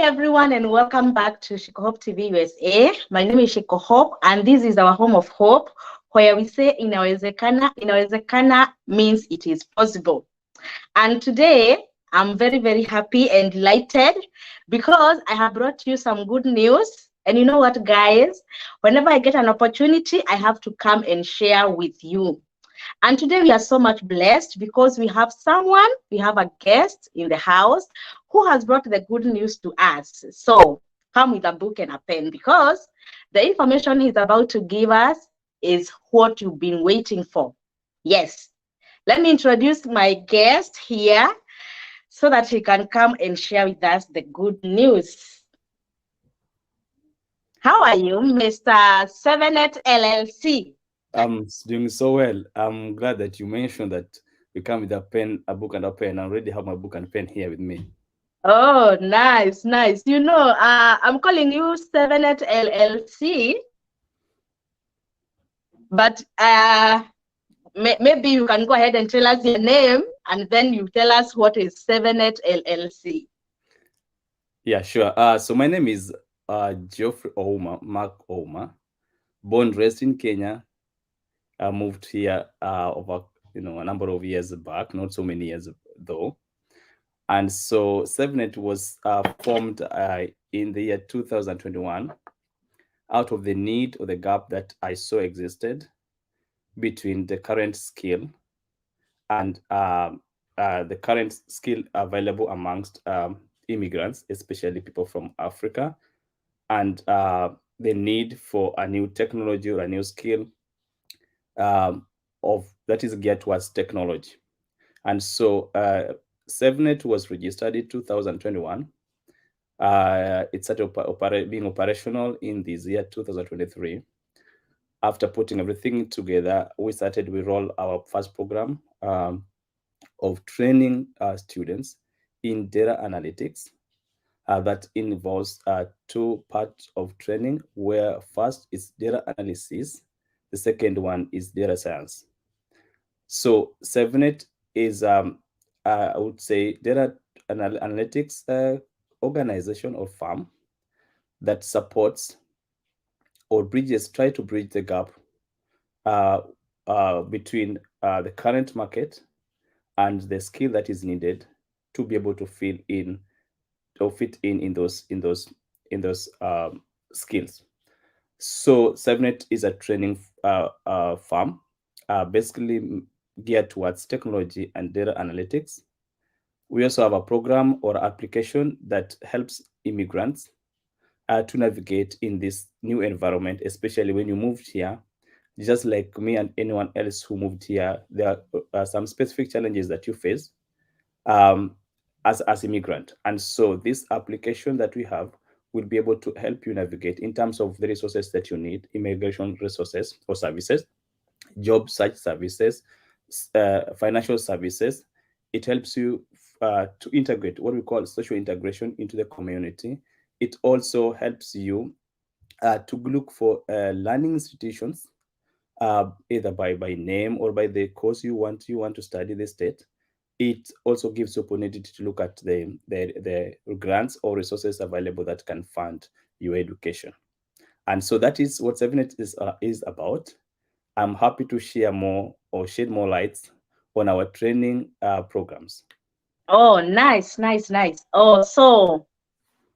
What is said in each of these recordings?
everyone, and welcome back to Shiko Hope TV USA. My name is Shiko Hope, and this is our home of hope, where we say inawezekana. Inawezekana means it is possible. And today, I'm very, very happy and delighted because I have brought you some good news. And you know what, guys? Whenever I get an opportunity, I have to come and share with you. And today we are so much blessed because we have a guest in the house who has brought the good news to us. So come with a book and a pen because the information he's about to give us is what you've been waiting for. Yes. Let me introduce my guest here so that he can come and share with us the good news. How are you, Mr. Sevenett LLC? I'm doing so well. I'm glad that you mentioned that we come with a pen, a book, and a pen. I already have my book and pen here with me. Oh, nice, nice. I'm calling you Sevenett LLC, but maybe you can go ahead and tell us your name, and then you tell us what is Sevenett LLC. Yeah, sure. So my name is Geoffrey Ouma, Mark Ouma, born raised in Kenya. I moved here over a number of years back, not so many years though. And so Sevenett was formed in the year 2021 out of the need or the gap that I saw existed between the current skill and the current skill available amongst immigrants, especially people from Africa, and the need for a new technology or a new skill of that is geared towards technology. And so Sevenett was registered in 2021. It started being operational in this year 2023. After putting everything together, we rolled our first program of training students in data analytics. That involves two parts of training, where first is data analysis, the second one is data science. So Sevenett is, I would say, data analytics organization or firm that supports or try to bridge the gap between the current market and the skill that is needed to be able to fill in or fit in those skills. So Sevenett is a training firm, basically geared towards technology and data analytics. We also have a program or application that helps immigrants to navigate in this new environment, especially when you moved here. Just like me and anyone else who moved here, there are some specific challenges that you face as immigrant. And so this application that we have will be able to help you navigate in terms of the resources that you need, immigration resources or services, job search services, financial services. It helps you to integrate what we call social integration into the community. It also helps you to look for learning institutions, either by name or by the course you want to study the state. It also gives you opportunity to look at the grants or resources available that can fund your education. And so that is what Sevenett is about. I'm happy to share more or shed more lights on our training programs. Oh, nice, nice, nice. Oh, so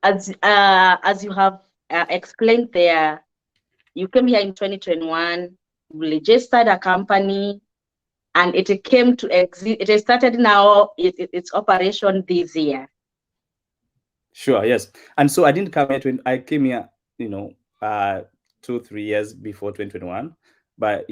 as you have explained there, you came here in 2021, you registered a company, and it came to exist. It has started now. Its operation this year. Sure, yes. And so I didn't come here I came here, 2-3 years before 2021, but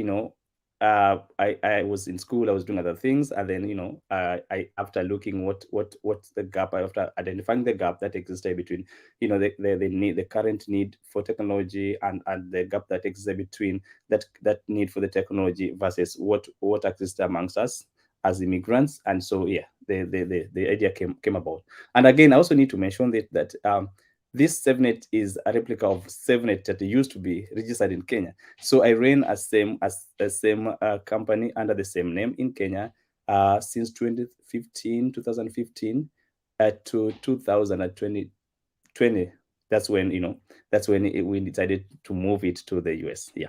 I was in school, I was doing other things, and then I after looking what's the gap, after identifying the gap that existed between the current need for technology and the gap that existed between that need for the technology versus what exists amongst us as immigrants. And so yeah, the idea came about. And again, I also need to mention that this Sevenett is a replica of Sevenett that used to be registered in Kenya. So I ran a same company under the same name in Kenya since 2015 to 2023. 2020, that's when, we decided to move it to the US. Yeah.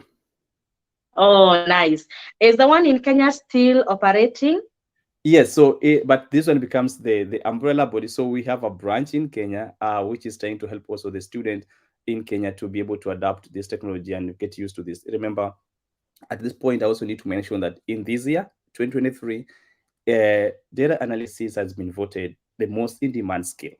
Oh, nice. Is the one in Kenya still operating? Yes, so but this one becomes the umbrella body. So we have a branch in Kenya, which is trying to help also the student in Kenya to be able to adapt this technology and get used to this. Remember, at this point, I also need to mention that in this year, 2023, data analysis has been voted the most in-demand skill.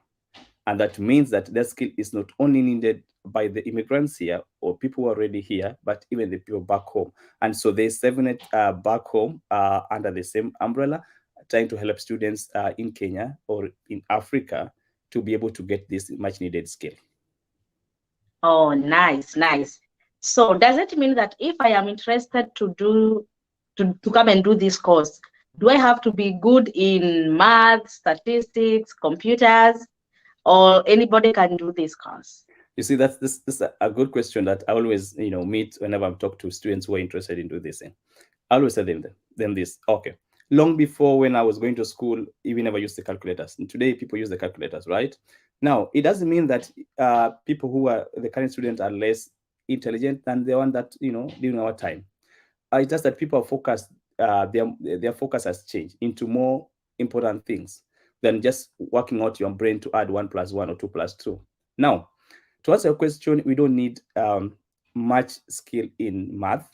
And that means that that skill is not only needed by the immigrants here or people who are already here, but even the people back home. And so there's Sevenett back home under the same umbrella, trying to help students in Kenya or in Africa to be able to get this much needed skill. Oh, nice, nice. So does it mean that if I am interested to come and do this course, do I have to be good in math, statistics, computers, or anybody can do this course? You see, that's this is a good question that I always meet whenever I'm talking to students who are interested in doing this thing. I always tell them this. Okay, long before when I was going to school, we never used the calculators. And today, people use the calculators, right? Now, it doesn't mean that people who are the current students are less intelligent than the one that during our time. It's just that people are focused. Their focus has changed into more important things than just working out your brain to add 1+1 or 2+2. Now, to answer your question, we don't need much skill in math.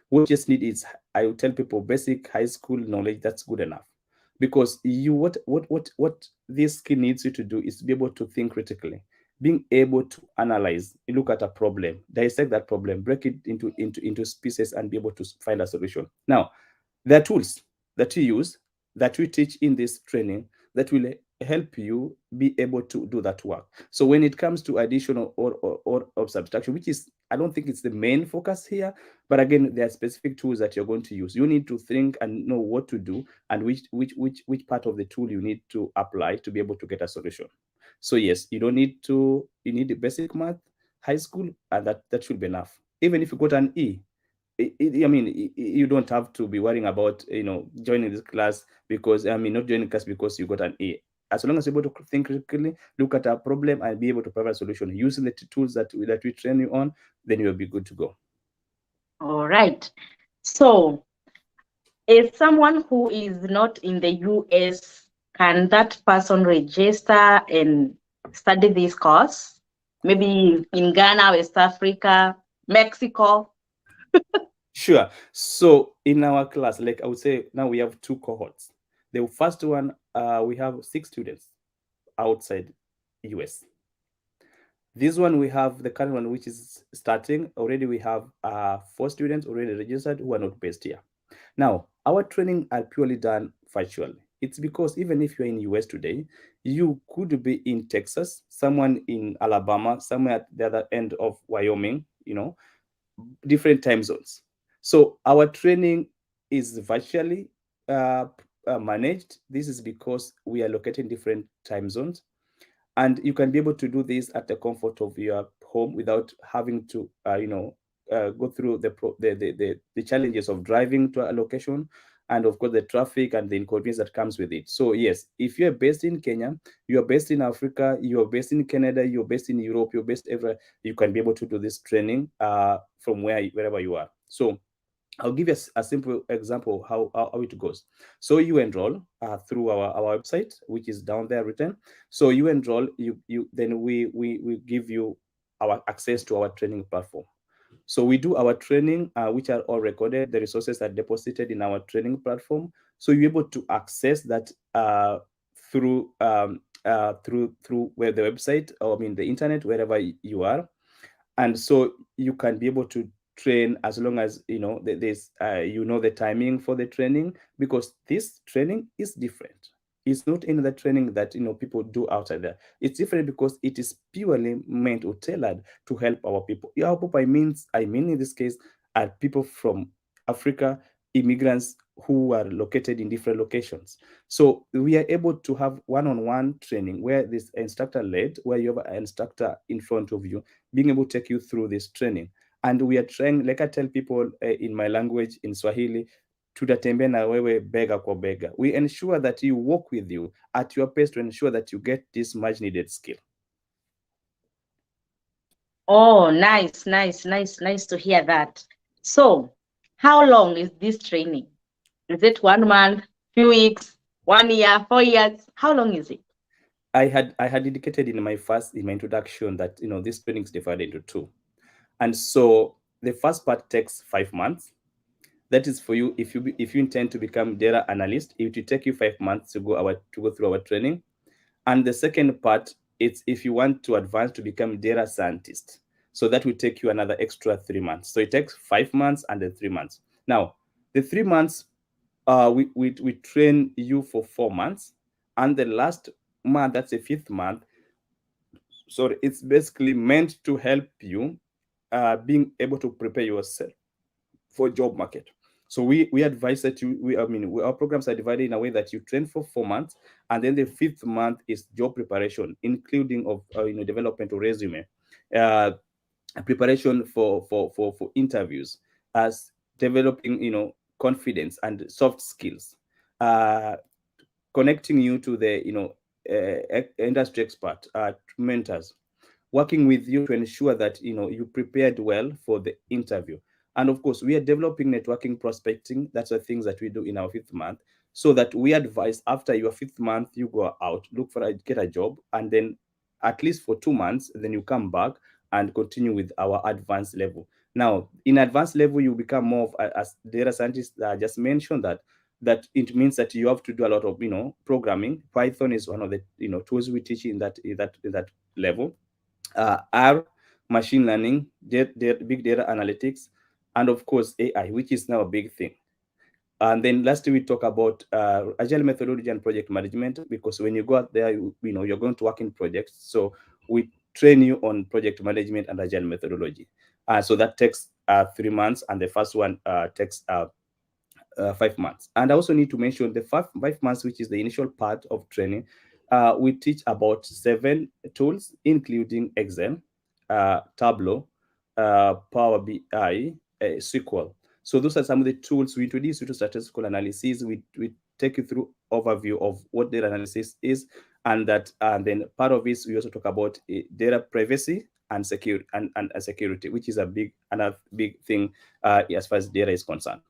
What we just need is, I will tell people, basic high school knowledge. That's good enough, because what this skill needs you to do is to be able to think critically, being able to analyze, look at a problem, dissect that problem, break it into pieces, and be able to find a solution. Now, there are tools that you use, that we teach in this training, that will help you be able to do that work. So when it comes to addition or subtraction, which is, I don't think it's the main focus here, but again, there are specific tools that you're going to use. You need to think and know what to do and which part of the tool you need to apply to be able to get a solution. So yes, you need the basic math, high school, and that should be enough. Even if you got an E, I mean, you don't have to be worrying about joining this class because not joining class because you got an A. As long as you're able to think critically, look at a problem, and be able to provide a solution using the tools that we train you on, then you'll be good to go. All right. So, if someone who is not in the US, can that person register and study this course? Maybe in Ghana, West Africa, Mexico. Sure. So in our class, like I would say, now we have two cohorts. The first one, we have 6 students outside US. This one, we have the current one, which is starting already. We have 4 students already registered who are not based here. Now, our training are purely done virtually. It's because even if you're in US today, you could be in Texas, someone in Alabama, somewhere at the other end of Wyoming, different time zones. So our training is virtually managed. This is because we are located in different time zones, and you can be able to do this at the comfort of your home without having to go through the challenges of driving to a location, and of course the traffic and the inconvenience that comes with it. So yes, if you're based in Kenya, you're based in Africa, you're based in Canada, you're based in Europe, you're based everywhere, you can be able to do this training from wherever you are. So I'll give you a simple example how it goes. So you enroll through our website, which is down there written. So you enroll, then we give you our access to our training platform. So we do our training, which are all recorded. The resources are deposited in our training platform. So you're able to access that through where the website, or the internet, wherever you are. And so you can be able to train as long as there's the timing for the training, because this training is different. It's not any other training that people do outside there. It's different because it is purely meant or tailored to help our people. Our people, I mean in this case, are people from Africa, immigrants who are located in different locations. So we are able to have one-on-one training where this instructor led, where you have an instructor in front of you, being able to take you through this training. And we are trying, like I tell people in my language, in Swahili, tutatembea na wewe bega kwa bega. We ensure that you walk with you at your pace to ensure that you get this much needed skill. Oh, nice, nice to hear that. So, how long is this training? Is it 1 month, few weeks, 1 year, 4 years? How long is it? I had indicated in my introduction that this training is divided into two, and so the first part takes 5 months. That is for you if you intend to become data analyst. It will take you 5 months to go through our training. And the second part, it's if you want to advance to become data scientist. So that will take you another extra 3 months. So it takes 5 months and then 3 months. Now, the 3 months, we train you for 4 months. And the last month, that's the fifth month. So it's basically meant to help you being able to prepare yourself for job market. So we advise that our programs are divided in a way that you train for 4 months, and then the fifth month is job preparation, including of development of resume, uh, preparation for interviews, as developing confidence and soft skills, uh, connecting you to the industry expert, mentors, working with you to ensure that you prepared well for the interview. And of course, we are developing networking, prospecting. That's the things that we do in our fifth month, so that we advise after your fifth month you go out, get a job, and then at least for 2 months, then you come back and continue with our advanced level. Now, in advanced level, you become more of as data scientist. I just mentioned that it means that you have to do a lot of programming. Python is one of the tools we teach in that level. R, machine learning, big data analytics, and of course AI, which is now a big thing. And then lastly, we talk about agile methodology and project management, because when you go out there, you're going to work in projects. So we train you on project management and agile methodology. So that takes 3 months, and the first one takes 5 months. And I also need to mention the 5 months, which is the initial part of training. We teach about 7 tools, including Excel, Tableau, Power BI, SQL. So those are some of the tools we introduce you to statistical analysis. We take you through overview of what data analysis is, and then part of this we also talk about data privacy and security, and security, which is another big thing as far as data is concerned.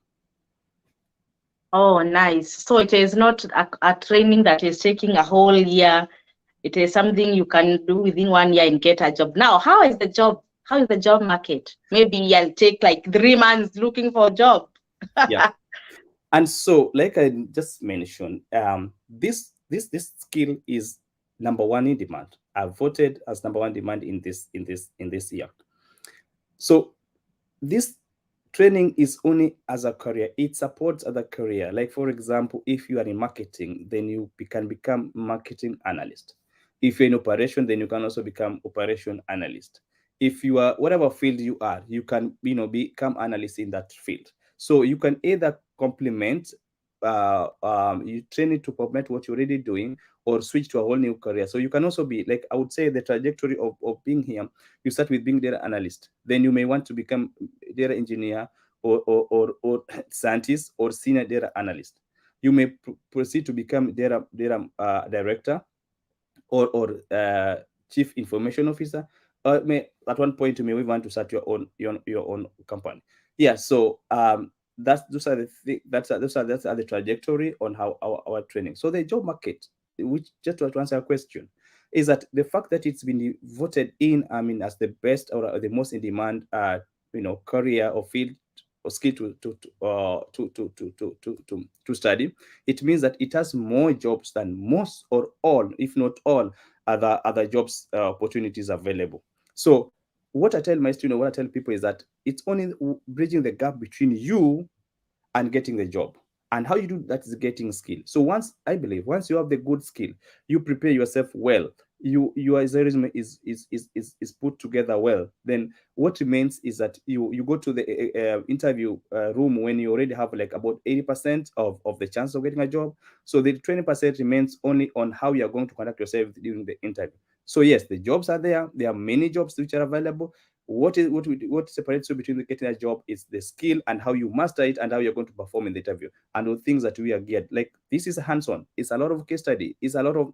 Oh, nice. So it is not a training that is taking a whole year. It is something you can do within 1 year and get a job. Now, how is the job? How is the job market? Maybe I'll take like 3 months looking for a job. Yeah. And so, like I just mentioned, this skill is number one in demand. I voted as number one demand in this year. So this training is only as a career. It supports other career. Like for example, if you are in marketing, then you can become marketing analyst. If you're in operation, then you can also become operation analyst. If you are whatever field you are, you can become analyst in that field. So you can either complement, you train it to complement what you're already doing, or switch to a whole new career. So you can also be like, I would say, the trajectory of being here. You start with being data analyst, then you may want to become data engineer, or scientist, or senior data analyst. You may proceed to become data director, or chief information officer. At one point you may want to start your own company. Yeah. So those are the trajectory on how our training. So the job market, which, just to answer your question, is that the fact that it's been voted in, as the best or the most in demand, career or field or skill to study. It means that it has more jobs than most or all, if not all, other jobs opportunities available. So what I tell my students, what I tell people, is that it's only bridging the gap between you and getting the job. And how you do that is getting skill. So once you have the good skill, you prepare yourself well, your resume is put together well, then what remains is that you go to the interview room when you already have like about 80% of the chance of getting a job. So the 20% remains only on how you are going to conduct yourself during the interview. So yes, the jobs are there. There are many jobs which are available. What separates you between getting a job is the skill and how you master it and how you're going to perform in the interview, and the things that we are geared. Like, this is hands-on. It's a lot of case study. It's a lot of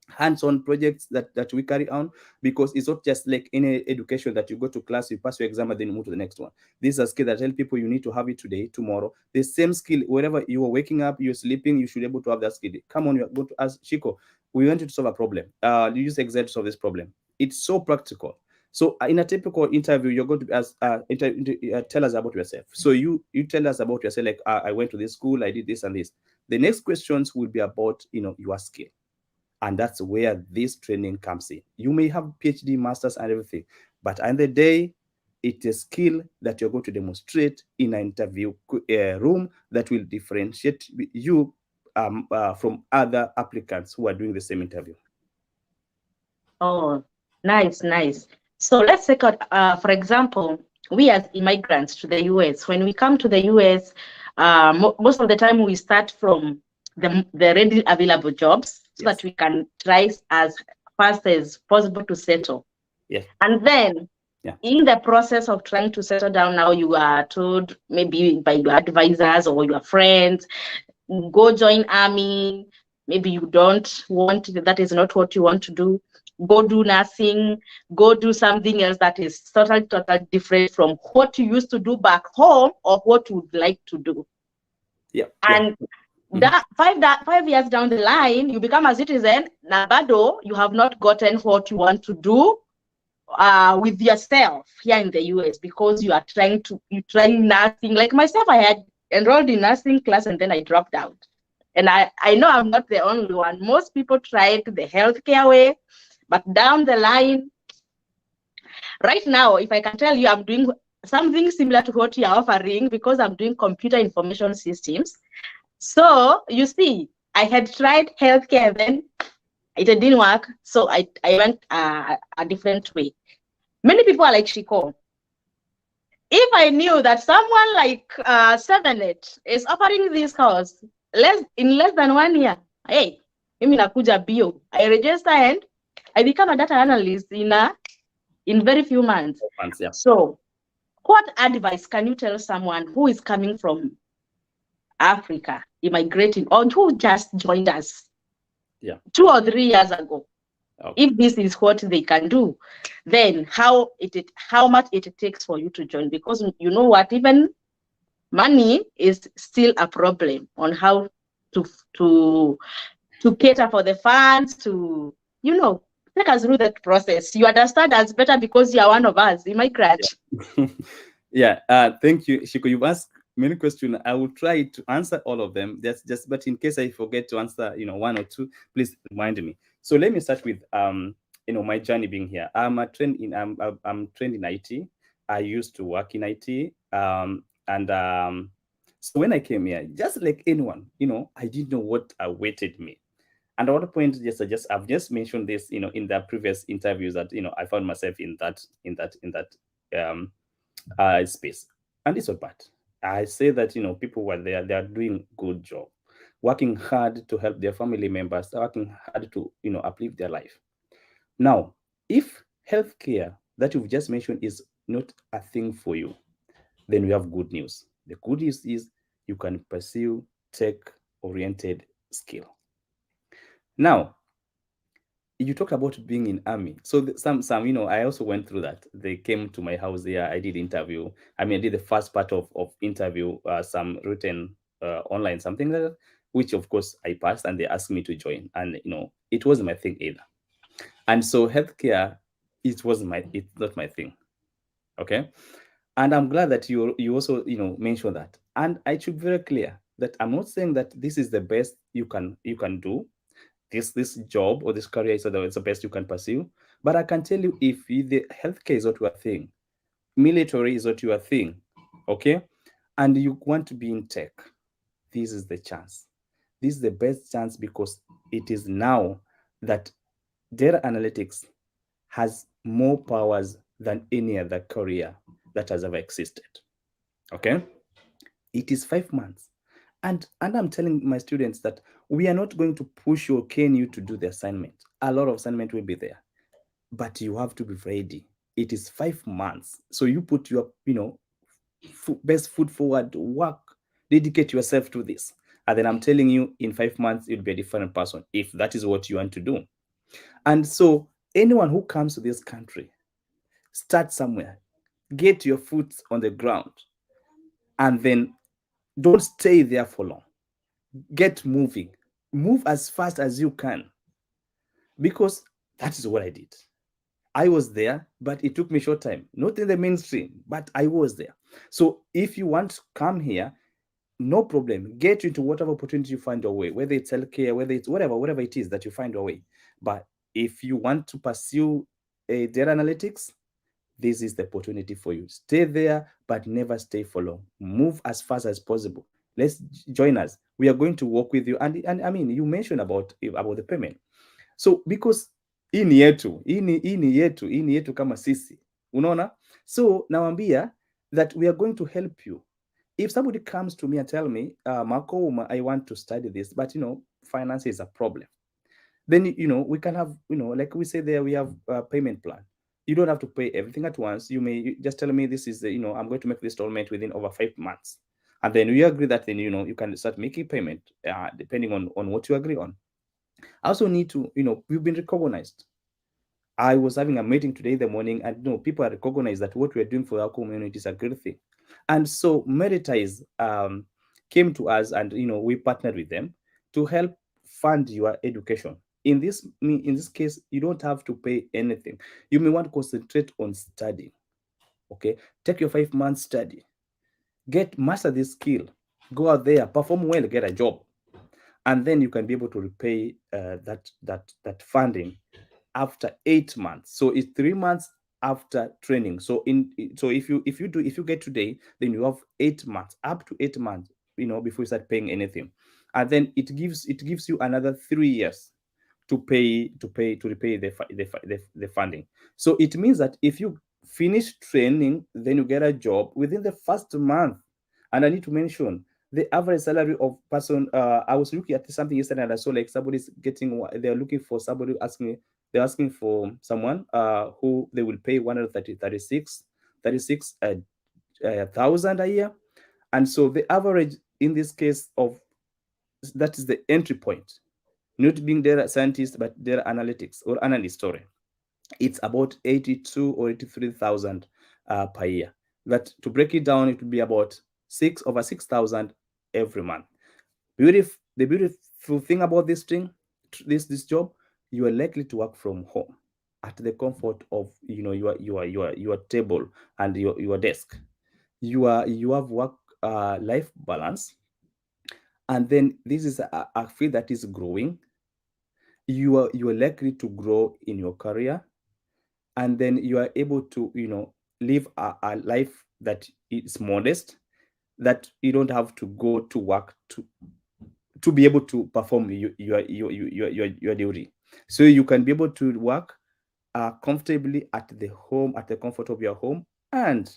hands-on projects that we carry on, because it's not just like any education that you go to class, you pass your exam, and then you move to the next one. These are skills that tell people you need to have it today, tomorrow. The same skill, wherever you are waking up, you're sleeping, you should be able to have that skill. Come on, you're going to ask Shiko, we want you to solve a problem. You use Excel to solve this problem. It's so practical. So in a typical interview, you're going to ask, tell us about yourself. So you tell us about yourself, like, I went to this school, I did this and this. The next questions will be about, your skill. And that's where this training comes in. You may have PhD, masters, and everything, but at the end of the day, it's a skill that you're going to demonstrate in an interview room that will differentiate you from other applicants who are doing the same interview. Oh, nice, nice. So let's take out, for example, we as immigrants to the US, when we come to the US, most of the time we start from the readily available jobs, so Yes. that we can try as fast as possible to settle. Yes. And then Yeah. in the process of trying to settle down, now you are told maybe by your advisors or your friends, go join army. Maybe you don't want, that is not what you want to do. Go do nursing, go do something else that is totally different from what you used to do back home or what you would like to do. Yeah. And that 5 years down the line, you become a citizen. Nabado, you have not gotten what you want to do with yourself here in the US, because you are trying nursing. Like myself, I had enrolled in nursing class and then I dropped out. And I know I'm not the only one. Most people tried the healthcare way, but down the line, right now, if I can tell you, I'm doing something similar to what you're offering, because I'm doing computer information systems. So you see, I had tried healthcare, then it didn't work. So I went a different way. Many people are like, Shiko, if I knew that someone like Sevenett is offering this course in less than 1 year, hey, mimi nakuja bio. I register and I become a data analyst in very few months. Yeah. So what advice can you tell someone who is coming from Africa, immigrating, or who just joined us 2 or 3 years ago? Okay. If this is what they can do, then how much it takes for you to join? Because you know what, even money is still a problem on how to cater for the funds, to take us through that process. You understand us better because you are one of us, immigrant. Yeah. Thank you, Shiko. You've asked many questions. I will try to answer all of them. But in case I forget to answer, 1 or 2, please remind me. So let me start with my journey being here. I'm trained in IT. I used to work in IT. So when I came here, just like anyone, I didn't know what awaited me. And at one point, I've just mentioned this, in the previous interviews, that I found myself in that space, and it's not bad. I say that people were there; they are doing good job, working hard to help their family members, working hard to uplift their life. Now, if healthcare that you've just mentioned is not a thing for you, then we have good news. The good news is you can pursue tech-oriented skill. Now, you talked about being in army. So some I also went through that. They came to my house there. I did interview. I did the first part of interview, some written online, something like that, which of course I passed, and they asked me to join. And it wasn't my thing either. And so healthcare, it's not my thing. Okay. And I'm glad that you also mentioned that. And I should be very clear that I'm not saying that this is the best you can do. This job or this career is the best you can pursue. But I can tell you, if the healthcare is not your thing, military is not your thing, okay, and you want to be in tech, this is the chance. This is the best chance, because it is now that data analytics has more powers than any other career that has ever existed. Okay, it is 5 months. And I'm telling my students that we are not going to push or cane you to do the assignment. A lot of assignment will be there, but you have to be ready. It is 5 months. So you put your, best foot forward, work, dedicate yourself to this. And then I'm telling you, in 5 months, you'll be a different person, if that is what you want to do. And so anyone who comes to this country, start somewhere, get your foot on the ground, and then don't stay there for long. Get moving. Move as fast as you can, because that is what I did. I was there, but it took me short time. Not in the mainstream, but I was there. So if you want to come here, no problem. Get into whatever opportunity you find your way, whether it's healthcare, whether it's whatever it is that you find your way. But if you want to pursue data analytics, this is the opportunity for you. Stay there, but never stay for long. Move as fast as possible. Let's join us. We are going to work with you. And I mean, you mentioned about the payment. So because hii ni yetu, hii ni yetu kama sisi, unaona. So nawambia that we are going to help you. If somebody comes to me and tell me, Marco Ouma, I want to study this, but finance is a problem, then we can have, like we say there, we have a payment plan. You don't have to pay everything at once. You just tell me this is I'm going to make this installment within over 5 months, and then we agree that then you can start making payment depending on what you agree on. I also need to, we've been recognized. I was having a meeting today in the morning, and people are recognized that what we're doing for our community is a great thing. And so Meritize came to us, and we partnered with them to help fund your education. In this case, you don't have to pay anything. You may want to concentrate on studying. Okay, take your 5 months study, master this skill, go out there, perform well, get a job, and then you can be able to repay that funding after 8 months. So it's 3 months after training. So if you get today, then you have 8 months, up to 8 months, before you start paying anything. And then it gives you another 3 years to repay the funding. So it means that if you finish training, then you get a job within the first month. And I need to mention the average salary of person. I was looking at something yesterday, and I saw like somebody's they're looking for somebody they're asking for someone who they will pay 136,000 a year. And so the average in this case that is the entry point, not being data scientist, but data analytics or analyst, sorry, it's about 82 or 83,000 per year. That, to break it down, it would be about over 6,000 every month. The beautiful thing about this job, you are likely to work from home at the comfort of your table and your desk. You have work life balance, and then this is a field that is growing. You are likely to grow in your career, and then you are able to live a life that is modest, that you don't have to go to work to be able to perform your duty. So you can be able to work comfortably at the comfort of your home. And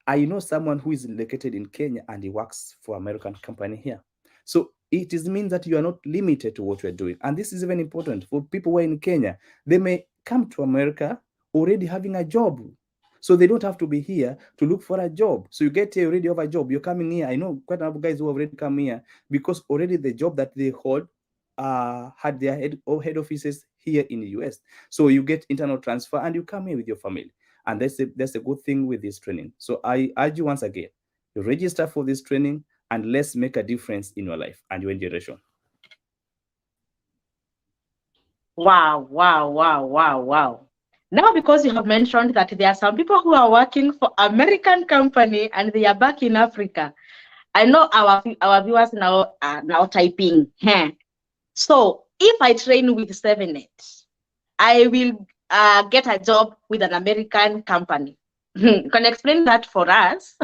I know someone who is located in Kenya, and he works for American company here. So it means that you are not limited to what you're doing. And this is even important for people who are in Kenya. They may come to America already having a job, so they don't have to be here to look for a job. So you get here already have a job. You're coming here. I know quite a lot of guys who have already come here because already the job that they hold had their head offices here in the US. So you get internal transfer and you come here with your family. And that's a good thing with this training. So I urge you once again, you register for this training, and let's make a difference in your life and your generation. Wow, wow, wow, wow, wow. Now, because you have mentioned that there are some people who are working for American company and they are back in Africa, I know our viewers now are now typing. So if I train with Sevenett, I will get a job with an American company. Can you explain that for us?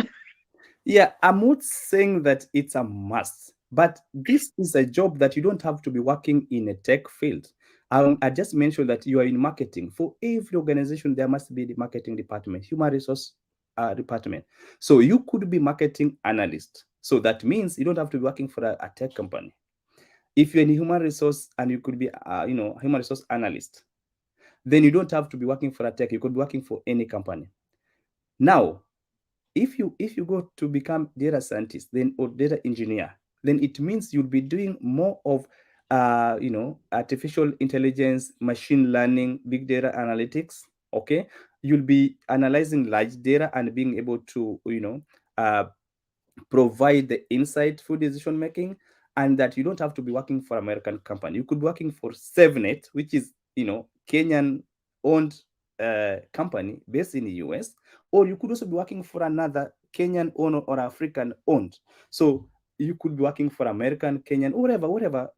Yeah, I'm not saying that it's a must, but this is a job that you don't have to be working in a tech field. I just mentioned that you are in marketing. For every organization, there must be the marketing department, human resource department. So you could be marketing analyst. So that means you don't have to be working for a tech company. If you're in human resource and you could be, human resource analyst, then you don't have to be working for a tech. You could be working for any company. Now, if you go to become data scientist, then or data engineer, then it means you'll be doing more of artificial intelligence, machine learning, big data analytics. Okay, you'll be analyzing large data and being able to, provide the insightful decision making, and that you don't have to be working for American company. You could be working for Sevenett, which is, Kenyan owned company based in the US, or you could also be working for another Kenyan owned or African owned. So you could be working for American, Kenyan, whatever,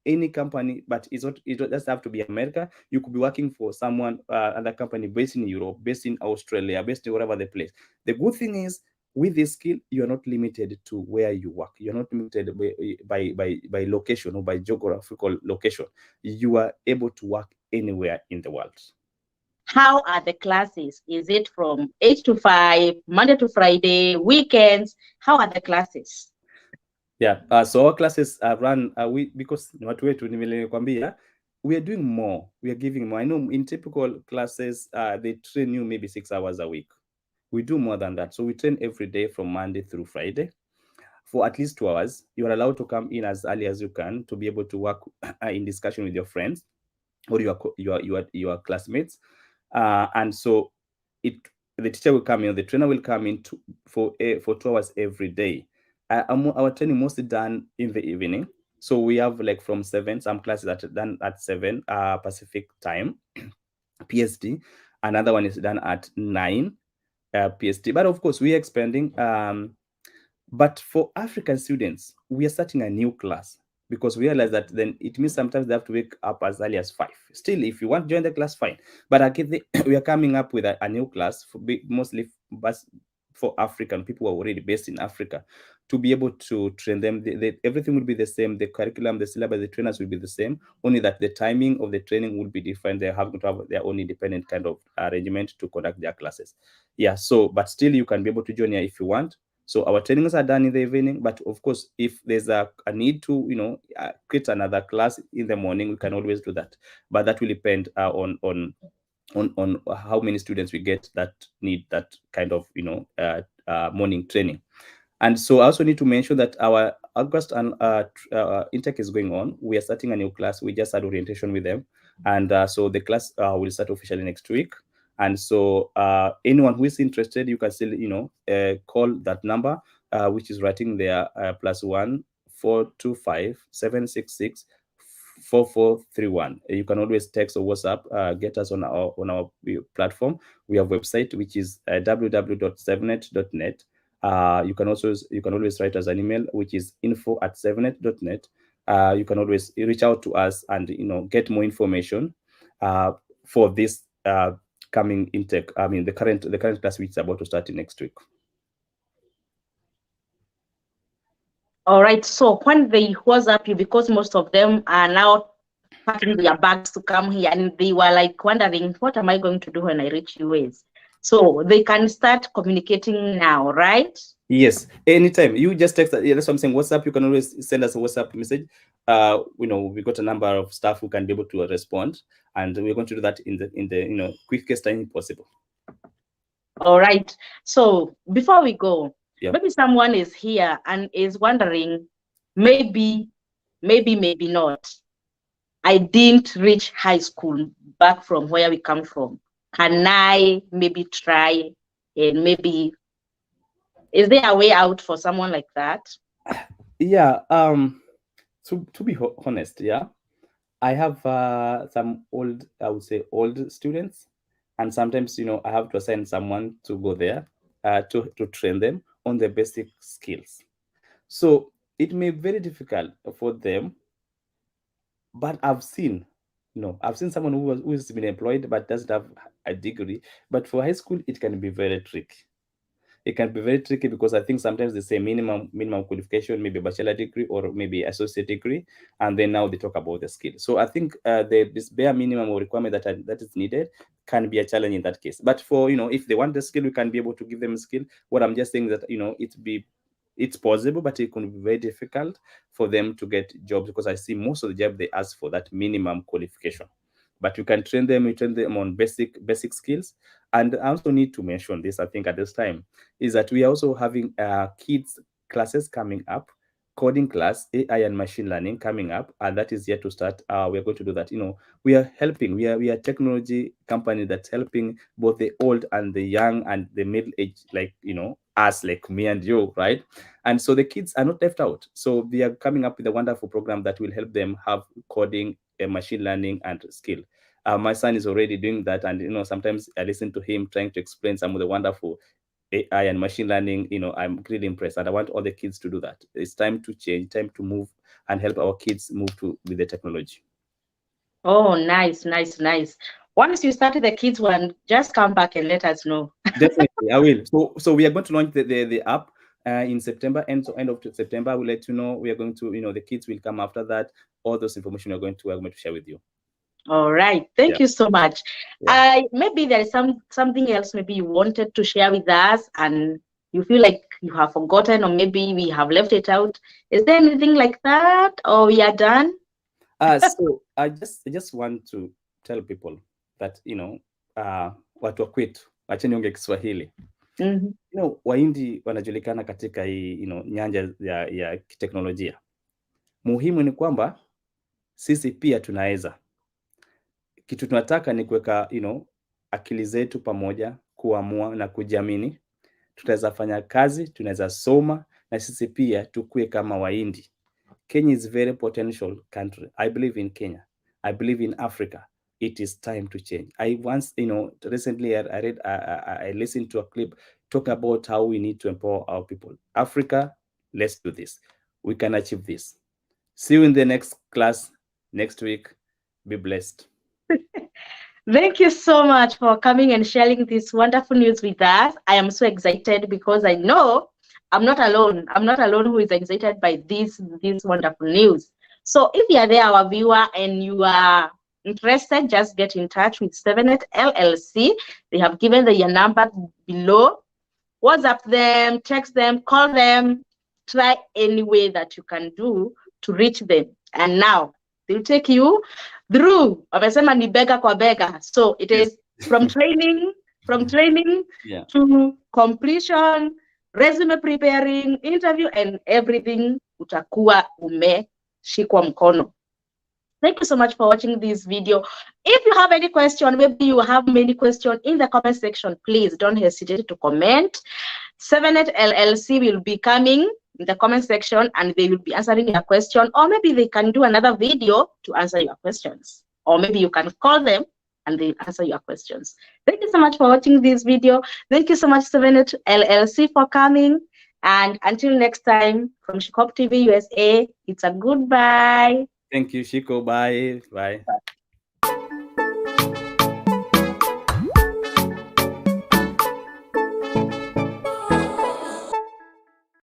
any company, but it doesn't have to be America. You could be working for someone, other company based in Europe, based in Australia, based in wherever the place. The good thing is, with this skill, you're not limited to where you work. You're not limited by location or by geographical location. You are able to work anywhere in the world. How are the classes? Is it from 8 to 5, Monday to Friday, weekends? How are the classes? Yeah, so our classes are run, because watu wetu nimelikwambia, we are doing more. We are giving more. I know in typical classes, they train you maybe 6 hours a week. We do more than that. So we train every day from Monday through Friday for at least 2 hours. You are allowed to come in as early as you can to be able to work in discussion with your friends or your classmates. And so the teacher will come in, the trainer will come in for 2 hours every day. Our training mostly done in the evening. So we have like from 7, some classes that are done at 7 Pacific time, PST. Another one is done at 9 PST. But of course, we are expanding. But for African students, we are starting a new class because we realize that then it means sometimes they have to wake up as early as 5. Still, if you want to join the class, fine. But again, we are coming up with a new class mostly for African people who are already based in Africa, to be able to train them. Everything will be the same. The curriculum, the syllabus, the trainers will be the same. Only that the timing of the training will be different. They have to have their own independent kind of arrangement to conduct their classes. Yeah. So, but still, you can be able to join here if you want. So our trainings are done in the evening, but of course, if there's a need to, create another class in the morning, we can always do that. But that will depend on how many students we get that need that kind of, morning training. And so I also need to mention that our August and intake is going on. We are starting a new class. We just had orientation with them. And so the class will start officially next week. And so anyone who is interested, you can still, call that number, which is writing there, +1 425 766 4431. You can always text or WhatsApp, get us on our platform. We have a website, which is www.sevenett.net. You can always write us an email, which is info@sevenett.net. You can always reach out to us and get more information for this coming intake. I mean, the current class, which is about to start next week. All right. So when they WhatsApp you, because most of them are now packing their bags to come here, and they were like wondering, what am I going to do when I reach US? So they can start communicating now, right? Yes, anytime. You just text. Yeah, that's what I'm saying. WhatsApp. You can always send us a WhatsApp message. We got a number of staff who can be able to respond, and we're going to do that in the quickest time possible. All right. So before we go, yeah. Maybe someone is here and is wondering, maybe not. I didn't reach high school back from where we come from. Can I maybe try, and maybe, is there a way out for someone like that? Yeah. To be honest, yeah, I have some I would say old students, and sometimes I have to assign someone to go there to train them on the basic skills. So it may be very difficult for them, but I've seen someone who has been employed but doesn't have a degree. But for high school, it can be very tricky. It can be very tricky because I think sometimes they say minimum qualification, maybe a bachelor degree or maybe associate degree, and then now they talk about the skill. So I think this bare minimum requirement that is needed can be a challenge in that case. But for if they want the skill, we can be able to give them a skill. What I'm just saying is that it's possible, but it can be very difficult for them to get jobs because I see most of the jobs they ask for that minimum qualification. But you can train them on basic skills. And I also need to mention this, I think at this time, is that we are also having kids classes coming up coding class, AI and machine learning coming up, and that is yet to start. We are going to do that. We are helping. We are a technology company that's helping both the old and the young and the middle age, like us, like me and you, right? And so the kids are not left out. So we are coming up with a wonderful program that will help them have coding, machine learning, and skill. My son is already doing that, and sometimes I listen to him trying to explain some of the wonderful AI and machine learning. I'm really impressed, and I want all the kids to do that. It's time to change, time to move and help our kids move with the technology. Oh, nice, nice, nice. Once you started the kids one, just come back and let us know. Definitely, I will. So we are going to launch the app in September, end of September. I will let you know. We are going to, the kids will come after that. All those information we're going to share with you. All right. Thank you so much. Yeah. Maybe there is something else maybe you wanted to share with us and you feel like you have forgotten, or maybe we have left it out. Is there anything like that, or we are done? So I just want to tell people that watu wa kwetu, acheni ongea Kiswahili. Wahindi wanajulikana katika hii nyanja ya kiteknolojia. Muhimu ni kwamba sisi pia tunaweza. Kitu tunataka ni kuweka akili zetu pamoja, kuamua na kujiamini. Tutaweza fanya kazi, tunaweza soma, na sisi pia tukue kama Wahindi. Kenya is a very potential country. I believe in Kenya. I believe in Africa. It is time to change. I once, recently I read, I listened to a clip talk about how we need to empower our people. Africa, let's do this. We can achieve this. See you in the next class next week. Be blessed. Thank you so much for coming and sharing this wonderful news with us. I am so excited because I know I'm not alone. I'm not alone who is excited by this wonderful news. So if you are there, our viewer, and you are interested, just get in touch with Sevenett LLC. They have given your number below. WhatsApp them, text them, call them, try any way that you can do to reach them. And now they'll take you through. Wamesema ni bega kwa bega. So it is from training to completion, resume preparing, interview, and everything utakuwa umeshikwa mkono. Thank you so much for watching this video. If you have any question, maybe you have many questions in the comment section, please don't hesitate to comment. Sevenett LLC will be coming in the comment section and they will be answering your question, or maybe they can do another video to answer your questions, or maybe you can call them and they'll answer your questions. Thank you so much for watching this video. Thank you so much, Sevenett LLC, for coming. And until next time, from Shikop TV USA, it's a goodbye. Thank you, Shiko. Bye. Bye.